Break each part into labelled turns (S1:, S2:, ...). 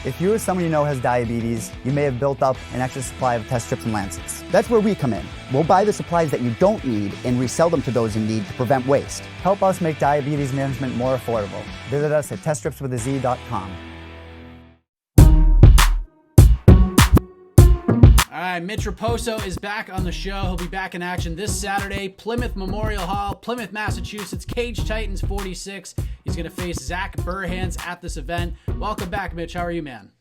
S1: If you or someone you know has diabetes, you may have built up an extra supply of test strips and lancets. That's where we come in. We'll buy the supplies that you don't need and resell them to those in need to prevent waste. Help us make diabetes management more affordable. Visit us at teststripswithaz.com.
S2: All right, Mitch Raposo is back on the show. He'll be back in action this Saturday, Plymouth Memorial Hall, Plymouth, Massachusetts, Cage Titans 46. He's going to face Zach Burhans at this event. Welcome back, Mitch. How are you, man?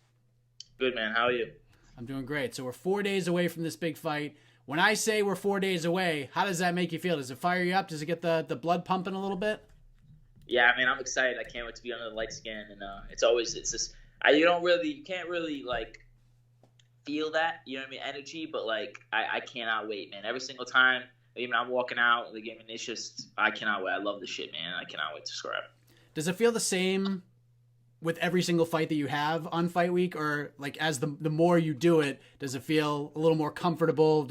S3: Good, man. How are you?
S2: I'm doing great. So we're 4 days away from this big fight. When I say we're 4 days away, how does that make you feel? Does it fire you up? Does it get the blood pumping a little bit?
S3: Yeah, I mean, I'm excited. I can't wait to be under the lights again. And it's just, you can't really, like, feel that, you know what I mean, energy, but like I cannot wait, man. Every single time, even I'm walking out, the game, and it's just, I cannot wait. I love this shit, man. I cannot wait to scrap. Does
S2: it feel the same with every single fight that you have on fight week, or like as the more you do it, does it feel a little more comfortable?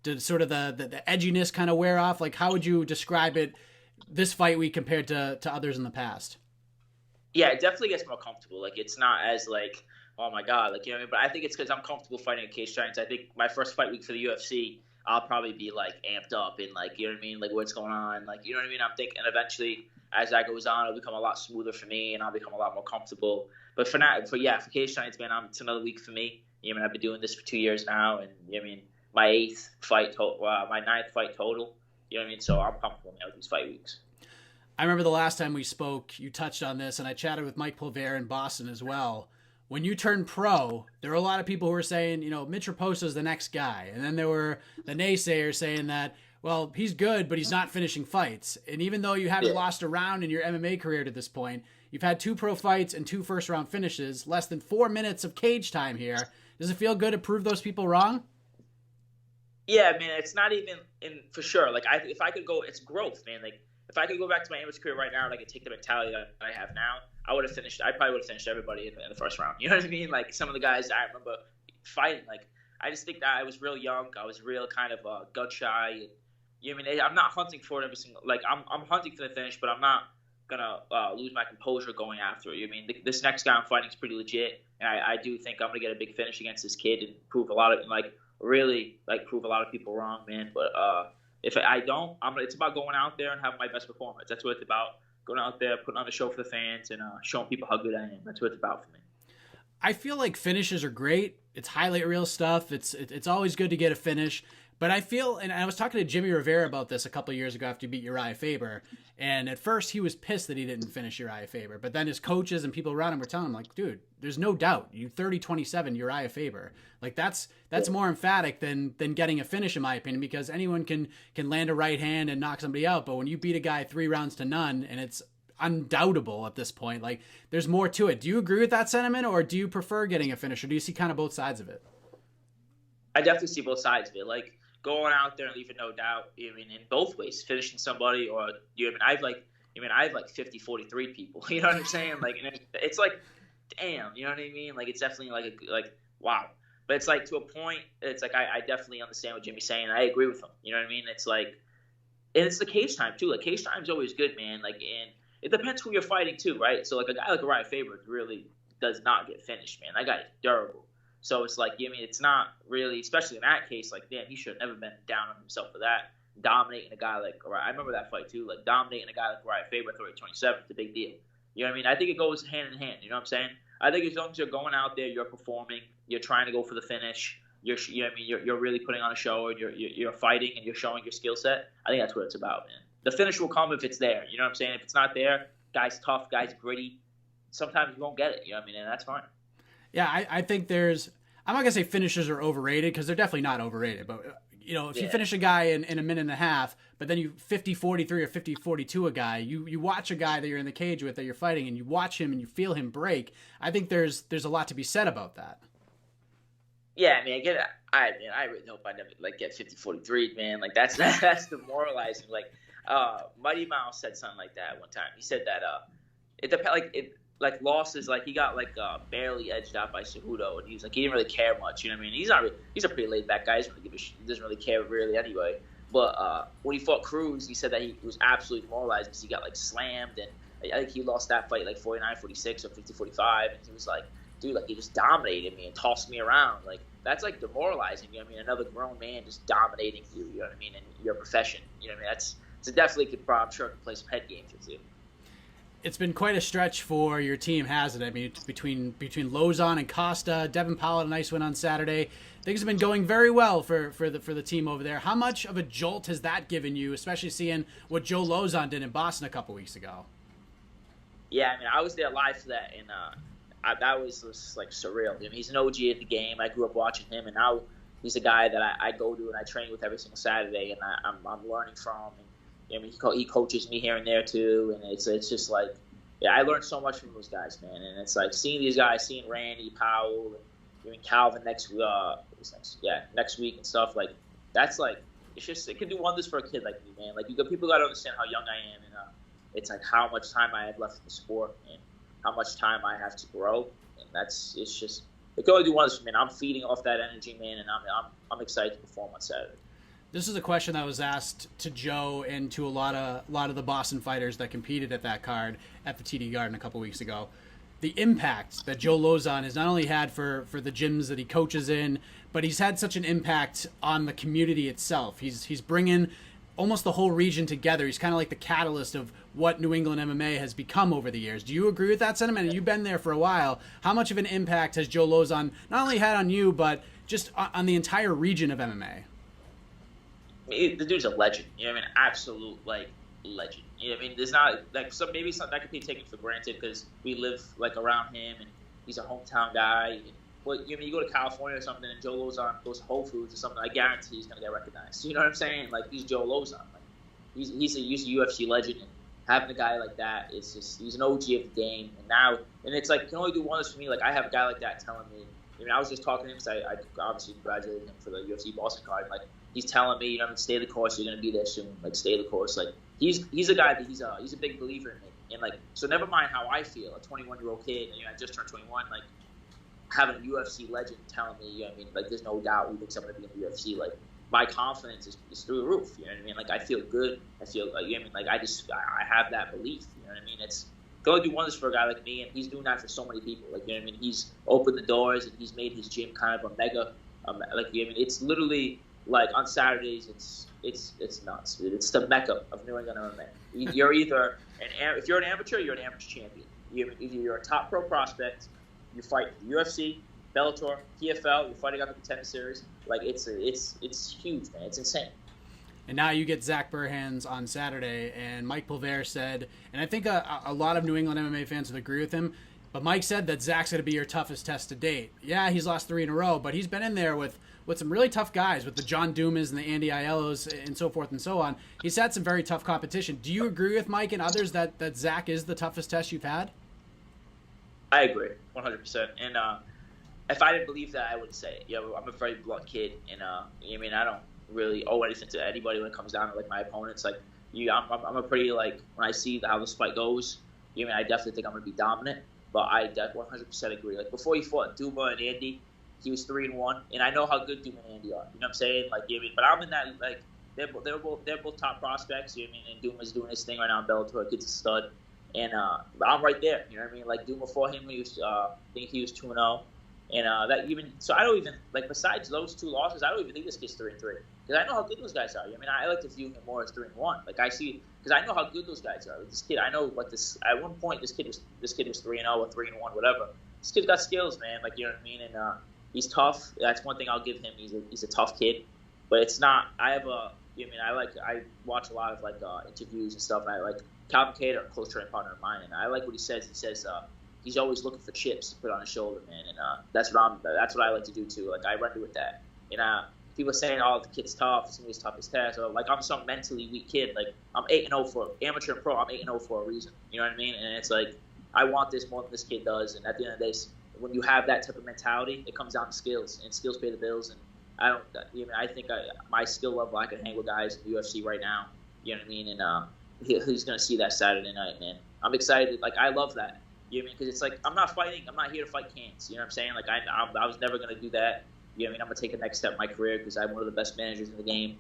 S2: Does sort of the edginess kind of wear off? Like, how would you describe it this fight week compared to others in the past?
S3: Yeah, it definitely gets more comfortable. Like, it's not as like, oh my God, like, you know what I mean? But I think it's because I'm comfortable fighting at Cage Giants. I think my first fight week for the UFC, I'll probably be like amped up and like, you know what I mean? Like, what's going on? Like, you know what I mean? I'm thinking eventually as that goes on, it'll become a lot smoother for me and I'll become a lot more comfortable. But for now, for Cage Giants, man, it's another week for me. You know what I mean? I've been doing this for 2 years now, and you know what I mean? My ninth fight total. You know what I mean? So I'm comfortable now with these fight weeks.
S2: I remember the last time we spoke, you touched on this, and I chatted with Mike Pulver in Boston as well. When you turned pro, there were a lot of people who were saying, you know, Mitch Raposo is the next guy. And then there were the naysayers saying that, well, he's good, but he's not finishing fights. And even though you haven't lost a round in your MMA career to this point, you've had 2 pro fights and 2 first-round finishes, less than 4 minutes of cage time here. Does it feel good to prove those people wrong?
S3: Yeah, man, it's not even for sure. Like, if I could go, it's growth, man. Like, if I could go back to my amateur career right now and I could take the mentality that I have now, I probably would have finished everybody in the first round. You know what I mean? Like, some of the guys I remember fighting, like, I just think that I was real young. I was real kind of gun shy. And, you know what I mean? I'm not hunting for it every single, like, I'm hunting for the finish, but I'm not going to lose my composure going after it. You know what I mean? This next guy I'm fighting is pretty legit, and I do think I'm going to get a big finish against this kid and prove a lot of, like, really, like, prove a lot of people wrong, man. But if I don't, it's about going out there and having my best performance. That's what it's about. Going out there, putting on a show for the fans, and showing people how good I am. That's what it's about for me.
S2: I feel like finishes are great. It's highlight reel stuff. It's always good to get a finish. But I feel, and I was talking to Jimmy Rivera about this a couple of years ago after he beat Uriah Faber, and at first he was pissed that he didn't finish Uriah Faber. But then his coaches and people around him were telling him, like, dude, there's no doubt. You 30-27 Uriah Faber. Like, that's more emphatic than getting a finish, in my opinion, because anyone can land a right hand and knock somebody out. But when you beat a guy 3 rounds to none, and it's undoubtable at this point, like, there's more to it. Do you agree with that sentiment, or do you prefer getting a finish, or do you see kind of both sides of it?
S3: I definitely see both sides of it. Like, going out there and leaving no doubt, I mean, in both ways, finishing somebody, or I have like 50-43 people. You know what I'm saying? Like, and it's like, damn, you know what I mean? Like, it's definitely like wow. But it's like, to a point, it's like I definitely understand what Jimmy's saying. I agree with him. You know what I mean? It's like, and it's the cage time too. Like, cage time's always good, man. Like, and it depends who you're fighting too, right? So like a guy like Uriah Faber really does not get finished, man. That guy is durable. So it's like, I mean, it's not really, especially in that case, like, damn, he should have never been down on himself for that. Dominating a guy like Uriah. I remember that fight too. Like, dominating a guy like Uriah Faber 30-27 is a big deal. You know what I mean? I think it goes hand in hand. You know what I'm saying? I think as long as you're going out there, you're performing, you're trying to go for the finish, you know what I mean? You're really putting on a show, and you're fighting, and you're showing your skill set. I think that's what it's about, man. The finish will come if it's there. You know what I'm saying? If it's not there, guy's tough, guy's gritty. Sometimes you won't get it. You know what I mean? And that's fine.
S2: Yeah, I think I'm not going to say finishers are overrated, because they're definitely not overrated. But, you know, if you finish a guy in a minute and a half, but then you 50-43 or 50-42 a guy, you watch a guy that you're in the cage with, that you're fighting, and you watch him and you feel him break. I think there's a lot to be said about that.
S3: Yeah, I mean, I really hope I never get 50-43, man. Like, that's demoralizing. Like, Mighty Mouse said something like that one time. He said that losses, like, he got barely edged out by Cejudo, and he was like, he didn't really care much. You know what I mean? He's a pretty laid back guy. He doesn't really care really anyway. But when he fought Cruz, he said that he was absolutely demoralized because he got slammed, and I think he lost that fight 49-46 or 50-45, and he was like, dude, like, he just dominated me and tossed me around. Like, that's, like, demoralizing. You know what I mean? Another grown man just dominating you, you know what I mean, in your profession. You know what I mean? It's definitely could, I'm sure, play some head games with you.
S2: It's been quite a stretch for your team, hasn't it? I mean, between Lauzon and Costa, Devin Powell had a nice win on Saturday. Things have been going very well for the team over there. How much of a jolt has that given you, especially seeing what Joe Lauzon did in Boston a couple weeks ago?
S3: Yeah, I mean, I was there live for that, and that was just, like, surreal. I mean, he's an OG at the game. I grew up watching him, and now he's a guy that I go to and I train with every single Saturday, and I'm learning from. And I mean, he coaches me here and there too, and it's just like, yeah, I learned so much from those guys, man. And it's like seeing these guys, seeing Randy, Powell, and Calvin next week and stuff, like, that's like, it can do wonders for a kid like me, man. Like, people got to understand how young I am, and it's like how much time I have left in the sport and how much time I have to grow, and it can only do wonders for me. And I'm feeding off that energy, man, and I'm excited to perform on Saturday.
S2: This is a question that was asked to Joe and to a lot of the Boston fighters that competed at that card at the TD Garden a couple weeks ago. The impact that Joe Lauzon has not only had for the gyms that he coaches in, but he's had such an impact on the community itself. He's bringing almost the whole region together. He's kind of like the catalyst of what New England MMA has become over the years. Do you agree with that sentiment? And you've been there for a while. How much of an impact has Joe Lauzon not only had on you, but just on the entire region of MMA?
S3: The dude's a legend. You know what I mean? Absolute, like, legend. You know what I mean? There's not, like, maybe something that could be taken for granted because we live, like, around him and he's a hometown guy. And, well, you know, you go to California or something and Joe Lauzon goes to Whole Foods or something, I guarantee he's going to get recognized. You know what I'm saying? Like, he's Joe Lauzon. Like, he's a UFC legend, and having a guy like that is just, he's an OG of the game. And it's like, can only do wonders for me. Like, I have a guy like that telling me, I mean, I was just talking to him because I obviously congratulated him for the UFC Boston card. Like, he's telling me, you know, stay the course. You're gonna be there soon. Like, stay the course. Like, he's a guy that he's a big believer in me. And, like, so never mind how I feel, a 21-year-old kid. You know, I just turned 21. Like, having a UFC legend telling me, you know what I mean, like, there's no doubt who thinks I'm gonna be in the UFC. Like, my confidence is through the roof. You know what I mean? Like, I feel good. I feel, like, you know what I mean? Like, I have that belief. You know what I mean? It's going to do wonders for a guy like me, and he's doing that for so many people. Like, you know what I mean? He's opened the doors, and he's made his gym kind of a mega, like, you know what I mean? It's literally, like, on Saturdays, it's nuts, dude. It's the mecca of New England MMA. You're either if you're an amateur, you're an amateur champion. Either you're a top pro prospect, you fight UFC, Bellator, PFL, you're fighting on the Contender Series. Like, it's huge, man. It's insane.
S2: And now you get Zach Burhans on Saturday, and Mike Pulver said, and I think a lot of New England MMA fans would agree with him, but Mike said that Zach's going to be your toughest test to date. Yeah, he's lost 3 in a row, but he's been in there with some really tough guys, with the John Dumas and the Andy Aiellos and so forth and so on. He's had some very tough competition. Do you agree with Mike and others that Zach is the toughest test you've had?
S3: I agree, 100%. And if I didn't believe that, I wouldn't say it. You know, I'm a very blunt kid, and I mean, I don't really owe anything to anybody when it comes down to, like, my opponents. Like, I'm a pretty, like, when I see how this fight goes, you know, I definitely think I'm going to be dominant, but I 100% agree. Like, before he fought Duma and Andy, he was 3-1, and I know how good Duma and Andy are. You know what I'm saying? Like, you know what I mean? But I'm in that, like, they're both top prospects. You know what I mean? And Duma's doing his thing right now in Bellator. Kid's a stud, and but I'm right there. You know what I mean? Like, Duma fought him when he was, I think he was 2-0. And that even so, I don't even, like, besides those 2 losses, I don't even think this kid's 3-3 because I know how good those guys are. I mean, I like to view him more as 3-1. Like, I see, because I know how good those guys are. Like, this kid, I know what this. At one point, this kid was 3-0 or 3-1, whatever. This kid's got skills, man. Like, you know what I mean? And he's tough. That's one thing I'll give him. He's a tough kid, but it's not. I have a. You know, I mean, I watch a lot of, like, interviews and stuff. And I like Calvin Cater, a close training partner of mine, and I like what he says. He says. He's always looking for chips to put on his shoulder, man, and that's what I like to do too. Like, I run with that. And people are saying, "Oh, the kid's tough. It's gonna be his toughest test." Or, like, I'm some mentally weak kid. Like, I'm 8-0 for amateur and pro. I'm 8-0 for a reason. You know what I mean? And it's like, I want this more than this kid does. And at the end of the day, when you have that type of mentality, it comes down to skills, and skills pay the bills. And I don't. You know, I think my skill level, I can hang with guys in the UFC right now. You know what I mean? And he's gonna see that Saturday night, man. I'm excited. Like, I love that. You know what I mean? Because it's like, I'm not fighting. I'm not here to fight cans. You know what I'm saying? Like, I was never going to do that. You know what I mean? I'm going to take the next step in my career because I'm one of the best managers in the game.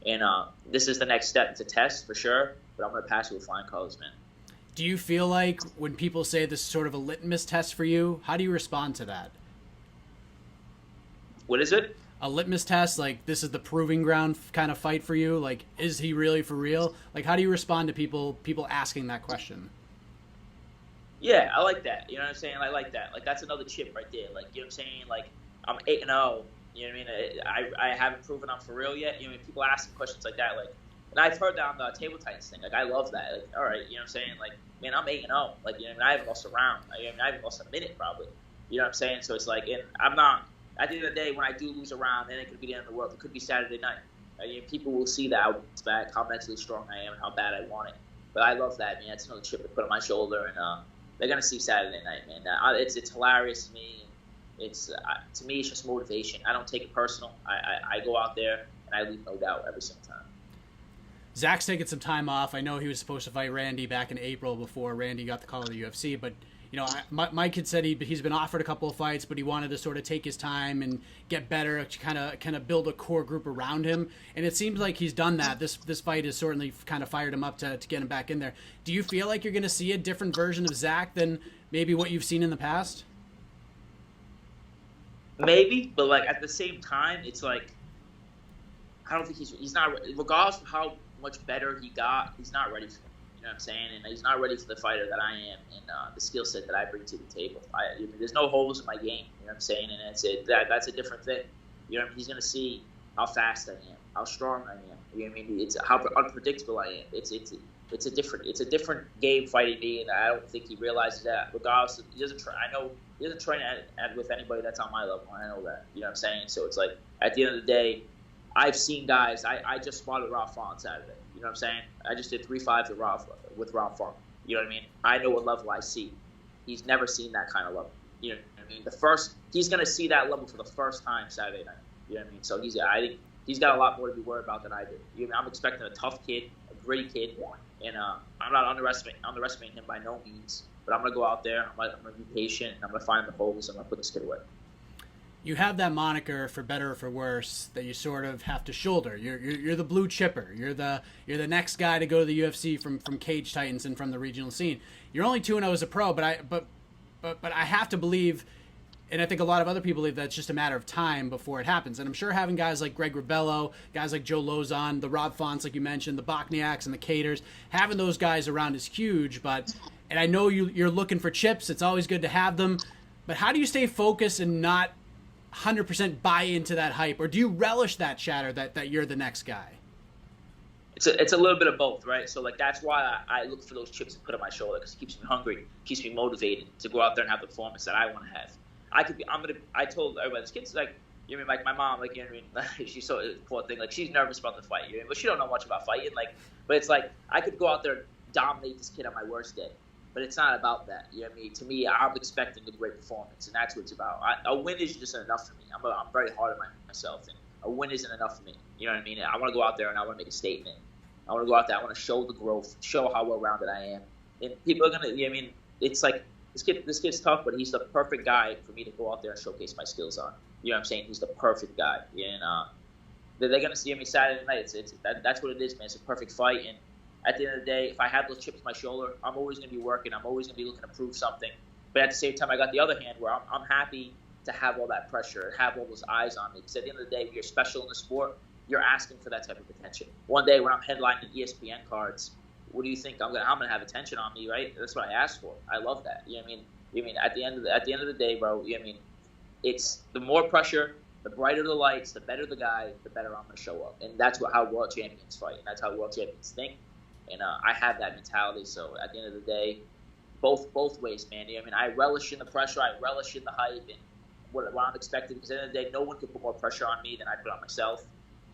S3: And this is the next step. It's a test for sure, but I'm going to pass it with flying colors, man.
S2: Do you feel like when people say this is sort of a litmus test for you, how do you respond to that?
S3: What is it?
S2: A litmus test, like this is the proving ground kind of fight for you? Like, is he really for real? Like, how do you respond to people asking that question?
S3: Yeah, I like that. You know what I'm saying? I like that. Like, that's another chip right there. Like, you know what I'm saying? Like, I'm 8-0. You know what I mean? I haven't proven I'm for real yet. You know, people asking questions like that. Like, and I've heard that on the Table Titans thing. Like, I love that. Like, all right, you know what I'm saying? Like, man, I'm 8-0. Like, you know what I mean? I haven't lost a round. I haven't lost a minute probably. You know what I'm saying? So it's like, and I'm not. At the end of the day, when I do lose a round, then it could be the end of the world. It could be Saturday night. I mean, people will see that how back, how mentally strong I am, and how bad I want it. But I love that, man. It's another chip to put on my shoulder, and they're gonna see Saturday night, man. It's hilarious to me. It's to me, it's just motivation. I don't take it personal. I go out there and I leave no doubt every single time.
S2: Zach's taking some time off. I know he was supposed to fight Randy back in April before Randy got the call to the UFC, but you know, Mike had said he's been offered a couple of fights, but he wanted to sort of take his time and get better, to kind of build a core group around him. And it seems like he's done that. This fight has certainly kind of fired him up to get him back in there. Do you feel like you're going to see a different version of Zach than maybe what you've seen in the past?
S3: Maybe, but like at the same time, it's like I don't think he's not. Regardless of how much better he got, he's not ready for it. You know what I'm saying? And he's not ready for the fighter that I am and the skill set that I bring to the table. There's no holes in my game. You know what I'm saying? And that's a different thing. You know what I mean? He's going to see how fast I am, how strong I am. You know what I mean? It's how unpredictable I am. It's a different game fighting me, and I don't think he realizes that. Regardless, he doesn't try. I know he doesn't train with anybody that's on my level. I know that. You know what I'm saying? So it's like at the end of the day, I've seen guys. I just spotted Ralph on Saturday. You know what I'm saying? I just did 3-5 with Ralph Fong. You know what I mean? I know what level I see. He's never seen that kind of level. You know what I mean? He's going to see that level for the first time Saturday night. You know what I mean? So I think he's got a lot more to be worried about than I do. You know, I'm expecting a tough kid, a gritty kid, and I'm not underestimating him by no means. But I'm going to go out there. I'm going to be patient. And I'm going to find the holes. I'm going to put this kid away.
S2: You have that moniker, for better or for worse, that you sort of have to shoulder. You're the blue chipper. You're the next guy to go to the UFC from Cage Titans and from the regional scene. You're only 2-0 as a pro, but I have to believe, and I think a lot of other people believe, that it's just a matter of time before it happens. And I'm sure having guys like Greg Rebello, guys like Joe Lauzon, the Rob Fonts, like you mentioned, the Bokniaks and the Caters, having those guys around is huge. And I know you're looking for chips. It's always good to have them. But how do you stay focused and not 100% buy into that hype, or do you relish that chatter that you're the next guy?
S3: It's a little bit of both, right? So like that's why I look for those chips to put on my shoulder, because it keeps me hungry, keeps me motivated to go out there and have the performance that I want to have. I told everybody, this kid's like, you know, like my mom, like, you know what I mean? She's so poor thing, like she's nervous about the fight, you know, but she don't know much about fighting, like, but it's like I could go out there and dominate this kid on my worst day. But it's not about that. You know what I mean? To me, I'm expecting a great performance, and that's what it's about. A win is just enough for me. I'm very hard on myself, and a win isn't enough for me. You know what I mean? I want to go out there and I want to make a statement. I want to go out there. I want to show the growth, show how well-rounded I am. And people are going to, you know what I mean? It's like, this kid's tough, but he's the perfect guy for me to go out there and showcase my skills on. You know what I'm saying? He's the perfect guy. And they're going to see me Saturday night. That's what it is, man. It's a perfect fight. And at the end of the day, if I have those chips on my shoulder, I'm always going to be working. I'm always going to be looking to prove something. But at the same time, I got the other hand where I'm happy to have all that pressure and have all those eyes on me. Because at the end of the day, when you're special in the sport, you're asking for that type of attention. One day when I'm headlining ESPN cards, what do you think? I'm gonna have attention on me, right? That's what I asked for. I love that. You know what I mean? You know what I mean? At the end of the day, bro. You know what I mean? It's the more pressure, the brighter the lights, the better the guy, the better I'm gonna show up. And that's how world champions fight, and that's how world champions think. And I have that mentality. So at the end of the day, both ways, man. You know what I mean? I relish in the pressure. I relish in the hype and what I'm expecting. Because at the end of the day, no one can put more pressure on me than I put on myself.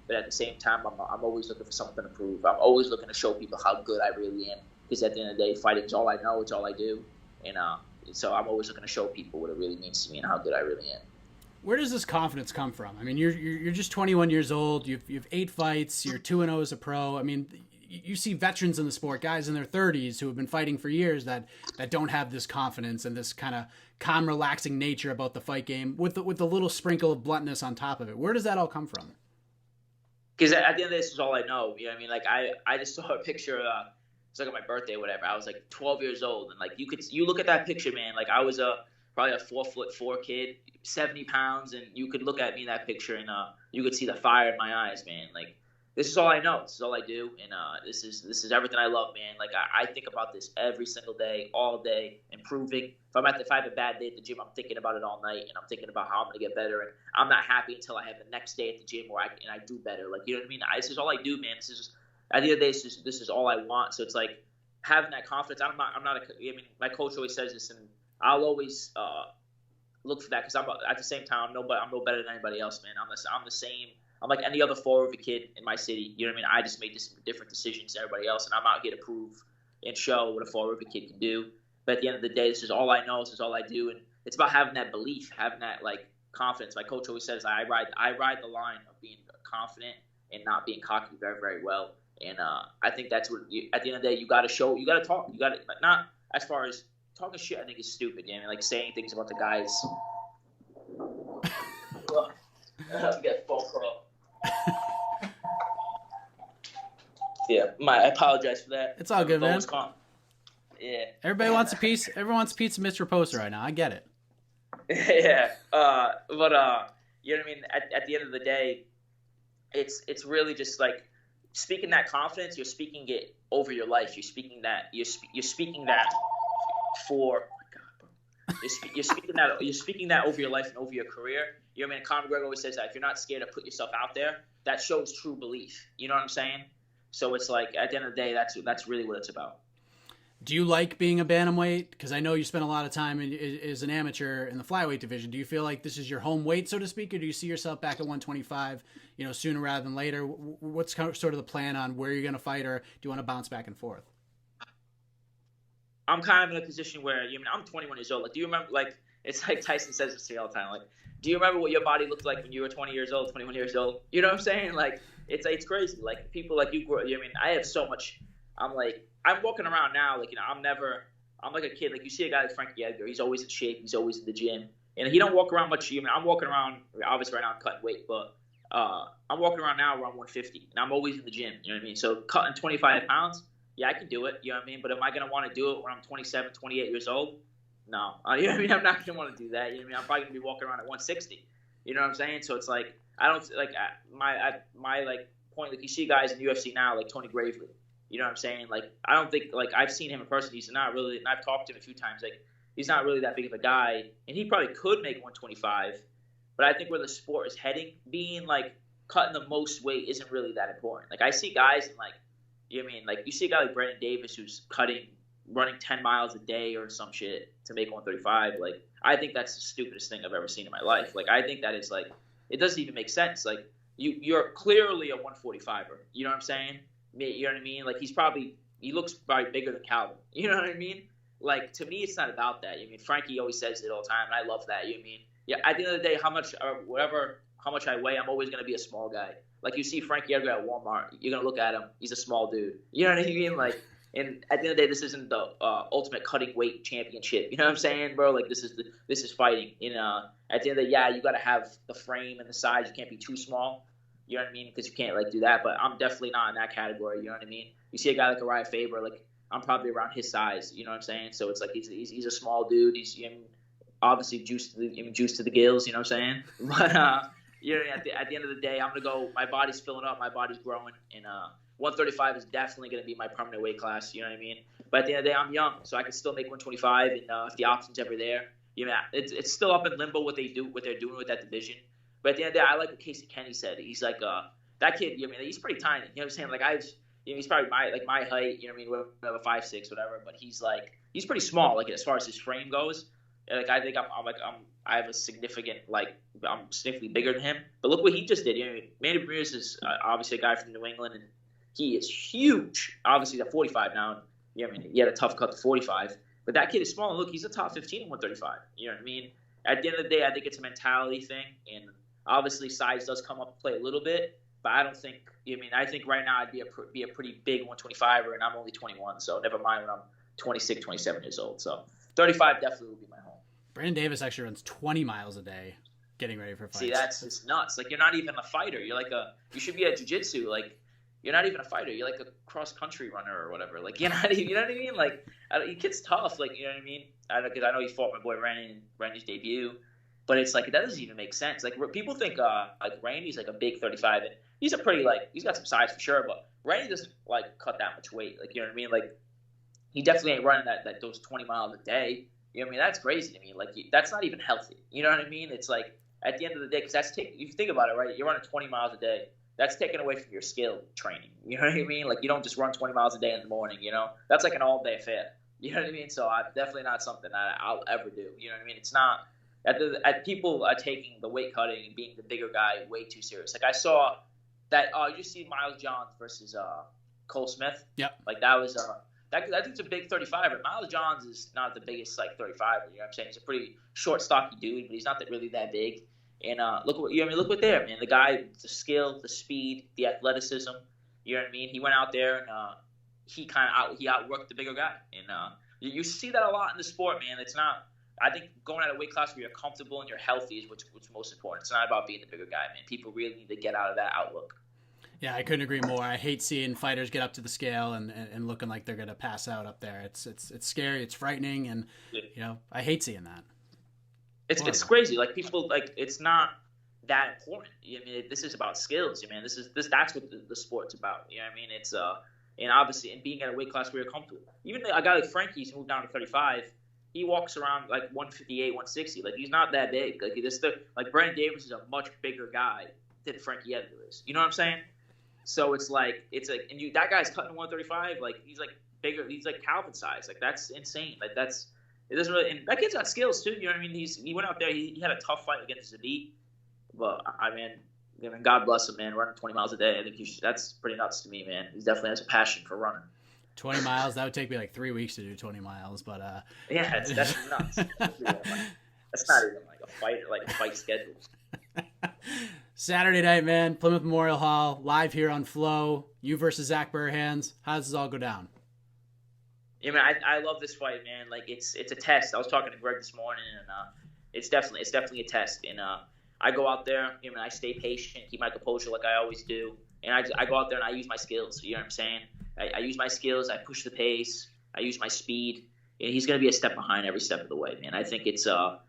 S3: But at the same time, I'm always looking for something to prove. I'm always looking to show people how good I really am. Because at the end of the day, fighting is all I know. It's all I do. And so I'm always looking to show people what it really means to me and how good I really am.
S2: Where does this confidence come from? I mean, you're just 21 years old. You've 8 fights. You're 2-0 as a pro. I mean, you see veterans in the sport, guys in their 30s who have been fighting for years that don't have this confidence and this kind of calm, relaxing nature about the fight game with a little sprinkle of bluntness on top of it. Where does that all come from?
S3: Because at the end of this is all I know. You know what I mean? Like I just saw a picture it's like on my birthday or whatever. I was like 12 years old, and like you look at that picture, man. Like I was probably a 4'4" kid, 70 pounds, and you could look at me in that picture, and you could see the fire in my eyes, man. Like this is all I know. This is all I do, and this is everything I love, man. Like I think about this every single day, all day, improving. If I have a bad day at the gym, I'm thinking about it all night, and I'm thinking about how I'm gonna get better. And I'm not happy until I have the next day at the gym where I do better. Like you know what I mean? This is all I do, man. This is just, at the end of the day, this is all I want. So it's like having that confidence. I mean, my coach always says this, and I'll always look for that because at the same time, I'm no better than anybody else, man. I'm the same. I'm like any other 4 kid in my city. You know what I mean? I just made different decisions than everybody else, and I'm out here to prove and show what a 4 kid can do. But at the end of the day, this is all I know. This is all I do, and it's about having that belief, having that like confidence. My coach always says I ride the line of being confident and not being cocky very, very well. And I think that's what at the end of the day, you got to show, you got to talk, you got to not as far as talking shit. I think is stupid. You know, like saying things about the guys. I have to get phone call. Yeah, I apologize for that.
S2: It's all good, man.
S3: Yeah.
S2: Everybody wants a piece. Everyone wants a piece of Mitch Raposo right now. I get it.
S3: Yeah. But you know what I mean? At the end of the day, it's really just like speaking that confidence. You're speaking it over your life. You're speaking that. You're speaking that for. You're speaking that over your life and over your career. You know what I mean? Conor McGregor always says that if you're not scared to put yourself out there, that shows true belief. You know what I'm saying? So it's like at the end of the day, that's really what it's about.
S2: Do you like being a bantamweight? Because I know you spent a lot of time as an amateur in the flyweight division. Do you feel like this is your home weight, so to speak, or do you see yourself back at 125, sooner rather than later? What's sort of the plan on where you're going to fight, or do you want to bounce back and forth?
S3: I'm kind of in a position where I'm 21 years old. Like, do you remember? Like, it's like Tyson says this to me all the time. Like, do you remember what your body looked like when you were 20 years old, 21 years old? You know what I'm saying? Like, it's crazy. Like, people like you grow. I have so much. I'm walking around now. Like, I'm like a kid. Like, you see a guy like Frankie Edgar. He's always in shape. He's always in the gym, and he don't walk around much. I'm walking around. Obviously, right now I'm cutting weight, but I'm walking around now around 150, and I'm always in the gym. You know what I mean? So cutting 25 pounds. Yeah, I can do it, you know what I mean? But am I going to want to do it when I'm 27, 28 years old? No. You know what I mean? I'm not going to want to do that. You know what I mean? I'm probably going to be walking around at 160. You know what I'm saying? So it's like, I don't, like, my like, point, like, you see guys in the UFC now, like Tony Gravely. You know what I'm saying? Like, I don't think, like, I've seen him in person. He's not really, and I've talked to him a few times. Like, he's not really that big of a guy. And he probably could make 125. But I think where the sport is heading, being, like, cutting the most weight isn't really that important. Like, I see guys in, like, you know what I mean? Like, you see a guy like Brandon Davis who's running 10 miles a day or some shit to make 135. Like, I think that's the stupidest thing I've ever seen in my life. Like, I think that is, like, it doesn't even make sense. Like, you're clearly a 145er. You know what I'm saying? You know what I mean? Like, he looks probably bigger than Calvin. You know what I mean? Like, to me, it's not about that. I mean, Frankie always says it all the time, and I love that. You know what I mean? Yeah, at the end of the day, how much I weigh, I'm always going to be a small guy. Like, you see Frankie Edgar at Walmart, you're going to look at him, he's a small dude. You know what I mean? Like, and at the end of the day, this isn't the ultimate cutting weight championship. You know what I'm saying, bro? Like, this is fighting. At the end of the day, yeah, you got to have the frame and the size. You can't be too small. You know what I mean? Because you can't, like, do that. But I'm definitely not in that category. You know what I mean? You see a guy like Uriah Faber, like, I'm probably around his size. You know what I'm saying? So it's like he's a small dude. He's obviously juiced to the gills. You know what I'm saying? But at the end of the day, I'm gonna go. My body's filling up. My body's growing, and 135 is definitely gonna be my permanent weight class. You know what I mean? But at the end of the day, I'm young, so I can still make 125, and if the option's ever there, it's still up in limbo what they're doing with that division. But at the end of the day, I like what Casey Kenny said. He's like that kid. He's pretty tiny. You know what I'm saying? Like he's probably my height. You know what I mean? Whatever, 5'6", whatever. But he's pretty small. Like as far as his frame goes. Like I think I have a significant I'm significantly bigger than him. But look what he just did. Manny Ramirez is obviously a guy from New England, and he is huge. Obviously, he's at 45 now. You know what I mean? He had a tough cut to 45, but that kid is small. And look, he's a top 15 in 135. You know what I mean? At the end of the day, I think it's a mentality thing, and obviously size does come up to play a little bit. But I don't think. I think right now I'd be a pretty big 125er, and I'm only 21, so never mind when I'm 26, 27 years old. So 35 definitely would be my home.
S2: Brandon Davis actually runs 20 miles a day getting ready for fights.
S3: See, that's just nuts. Like, you're not even a fighter. You're like you should be at jiu-jitsu. Like, you're not even a fighter. You're like a cross country runner or whatever. Like you're not even, you know what I mean? Like your kid's tough. Like you know what I mean? Because I know he fought my boy Randy in Randy's debut, but it's like that doesn't even make sense. Like people think like Randy's like a big 35, and he's a pretty like he's got some size for sure, but Randy doesn't like cut that much weight. Like you know what I mean? Like he definitely ain't running those 20 miles a day. You know what I mean? That's crazy to me. Like that's not even healthy. You know what I mean? It's like at the end of the day, because if you think about it, right? You're running 20 miles a day. That's taken away from your skill training. You know what I mean? Like you don't just run 20 miles a day in the morning. You know that's like an all-day affair. You know what I mean? So I'm definitely not something that I'll ever do. You know what I mean? It's not. People are taking the weight cutting and being the bigger guy way too serious. Like I saw that. You see Miles Johns versus Cole Smith.
S2: Yep. Like
S3: that was I think it's a big 35. But Miles Johns is not the biggest like 35. You know what I'm saying? He's a pretty short, stocky dude, but he's not really that big. And look what there, man. The guy, the skill, the speed, the athleticism. You know what I mean? He went out there and he outworked the bigger guy. And you see that a lot in the sport, man. It's not. I think going at a weight class where you're comfortable and you're healthy is what's most important. It's not about being the bigger guy, man. People really need to get out of that outlook.
S2: Yeah, I couldn't agree more. I hate seeing fighters get up to the scale and looking like they're gonna pass out up there. It's scary. It's frightening, and I hate seeing that.
S3: It's crazy. Like people like it's not that important. I mean, this is about skills. I mean, that's what the sport's about. You know what I mean? It's and obviously, and being at a weight class where you're comfortable. Even a guy like Frankie's moved down to 35. He walks around like 158, 160. Like he's not that big. Like Brandon Davis is a much bigger guy than Frankie Edgar is. You know what I'm saying? So it's like and that guy's cutting 135. Like he's like bigger. He's like Calvin size. Like that's insane. Like it doesn't really. And that kid's got skills too. You know what I mean? He went out there. He had a tough fight against Zabit. But I mean, God bless him, man. Running 20 miles a day. I think that's pretty nuts to me, man. He definitely has a passion for running.
S2: 20 miles. That would take me like 3 weeks to do 20 miles. But
S3: yeah, that's nuts. That's not even like a fight schedule.
S2: Saturday night, man. Plymouth Memorial Hall, live here on Flo. You versus Zach Burhans. How does this all go down?
S3: Yeah, man, I love this fight, man. Like it's a test. I was talking to Greg this morning, and it's definitely a test. And I go out there, I stay patient, keep my composure like I always do, and I go out there and I use my skills. You know what I'm saying? I use my skills. I push the pace. I use my speed. And he's going to be a step behind every step of the way, man. I think it's a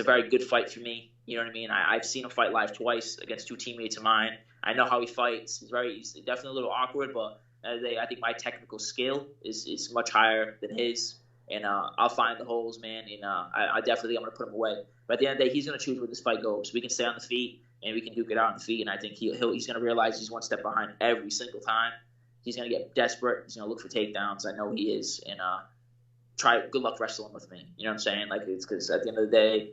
S3: very good fight for me. You know what I mean? I've seen him fight live twice against two teammates of mine. I know how he fights. He's definitely a little awkward, but I think my technical skill is much higher than his. And I'll find the holes, man. And I definitely I'm going to put him away. But at the end of the day, he's going to choose where this fight goes. We can stay on the feet, and we can duke it out on the feet. And I think he's going to realize he's one step behind every single time. He's going to get desperate. He's going to look for takedowns. I know he is. And good luck wrestling with me. You know what I'm saying? Like it's because at the end of the day,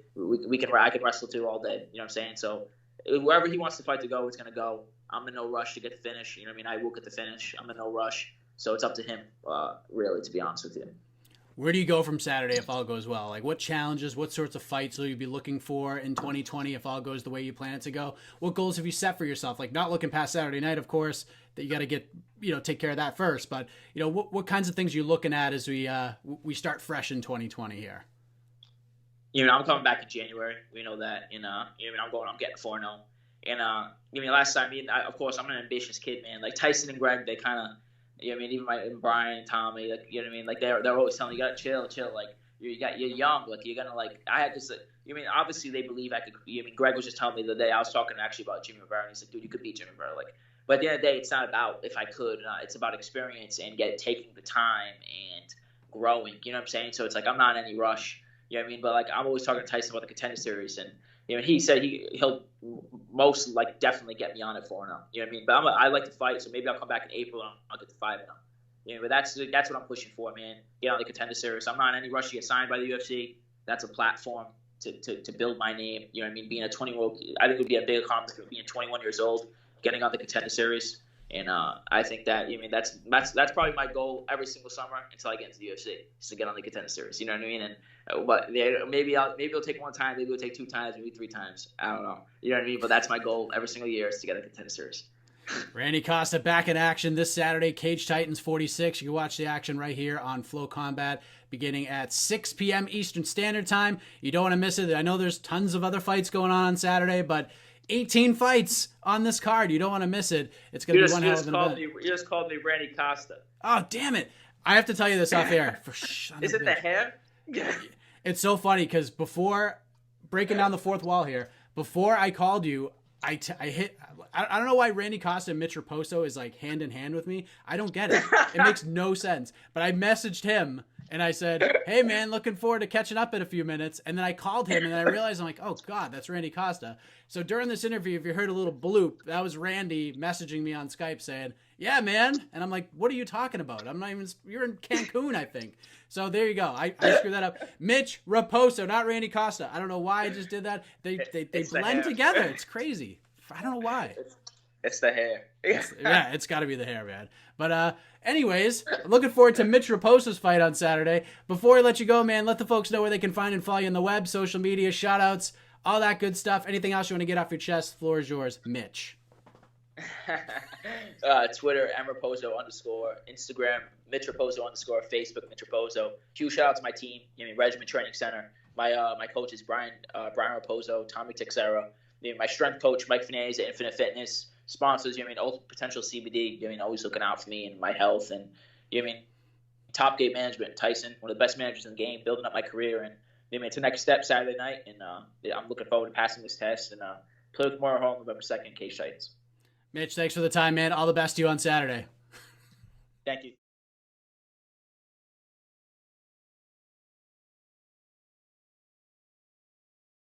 S3: I can wrestle too all day. You know what I'm saying? So wherever he wants the fight to go, it's going to go. I'm in no rush to get the finish. You know what I mean? I will get the finish. I'm in no rush. So it's up to him, really, to be honest with you.
S2: Where do you go from Saturday if all goes well? Like what challenges, what sorts of fights will you be looking for in 2020 if all goes the way you plan it to go? What goals have you set for yourself? Like not looking past Saturday night, of course, that you got to get, take care of that first. But, what kinds of things are you looking at as we start fresh in 2020 here?
S3: I'm coming back in January. We know that. And, I'm getting 4-0. And, last time, of course, I'm an ambitious kid, man. Like Tyson and Greg, they kind of, even Brian and Tommy, like, you know what I mean? Like they're always telling me, you got to chill. Like you're young. Like you're going to like, I had this, obviously they believe I could, Greg was just telling me the other day, I was talking actually about Jimmy Rivera, and he's like, dude, you could beat Jimmy Rivera. Like, but at the end of the day, it's not about if I could. It's about experience and taking the time and growing. You know what I'm saying? So it's like I'm not in any rush. You know what I mean? But like I'm always talking to Tyson about the Contender Series, and he said he'll most like definitely get me on at 4-0. You know what I mean? But I like to fight, so maybe I'll come back in April and I'll get to 5-0. But that's what I'm pushing for, man. Get on the Contender Series. I'm not in any rush to get signed by the UFC. That's a platform to build my name. You know what I mean? Being a 20-year-old, I think it would be a big accomplishment being 21 years old. Getting on the Contender Series, and I think that that's probably my goal every single summer until I get into the UFC, is to get on the Contender Series. You know what I mean? And but maybe it'll take one time, maybe it'll take 2 times, maybe 3 times. I don't know. You know what I mean? But that's my goal every single year, is to get a Contender Series.
S2: Randy Costa back in action this Saturday, Cage Titans 46. You can watch the action right here on FloCombat beginning at 6 p.m. Eastern Standard Time. You don't want to miss it. I know there's tons of other fights going on Saturday, but 18 fights on this card. You don't want to miss it. It's going to be one hell of an event.
S3: You just called me Randy Costa.
S2: Oh, damn it. I have to tell you this off air.
S3: Is it the hair?
S2: It's so funny because before breaking down the fourth wall here, before I called you, I don't know why Randy Costa and Mitch Raposo is like hand in hand with me. I don't get it. It makes no sense. But I messaged him and I said, hey man, looking forward to catching up in a few minutes. And then I called him and then I realized I'm like, oh God, that's Randy Costa. So during this interview, if you heard a little bloop, that was Randy messaging me on Skype saying, yeah, man. And I'm like, what are you talking about? I'm not even, you're in Cancun, I think. So there you go. I screwed that up. Mitch Raposo, not Randy Costa. I don't know why I just did that. They blend together. It's crazy. I don't know why.
S3: It's the hair.
S2: Yeah, it's got to be the hair, man. But anyways, looking forward to Mitch Raposo's fight on Saturday. Before I let you go, man, let the folks know where they can find and follow you on the web, social media, shout-outs, all that good stuff. Anything else you want to get off your chest, the floor is yours. Mitch.
S3: Twitter, @Raposo_, Instagram, Mitch Raposo_, Facebook, Mitch Raposo. Huge shout out to my team, Regiment Training Center. My coaches, Brian Raposo, Tommy Texera. My strength coach, Mike Fernandez at Infinite Fitness. Sponsors, Ultimate Potential CBD, always looking out for me and my health. And, Top Gate Management, Tyson, one of the best managers in the game, building up my career. And, it's the next step Saturday night. And I'm looking forward to passing this test and play with Memorial Hall November 2nd, Case Titans.
S2: Mitch, thanks for the time, man. All the best to you on Saturday.
S3: Thank you.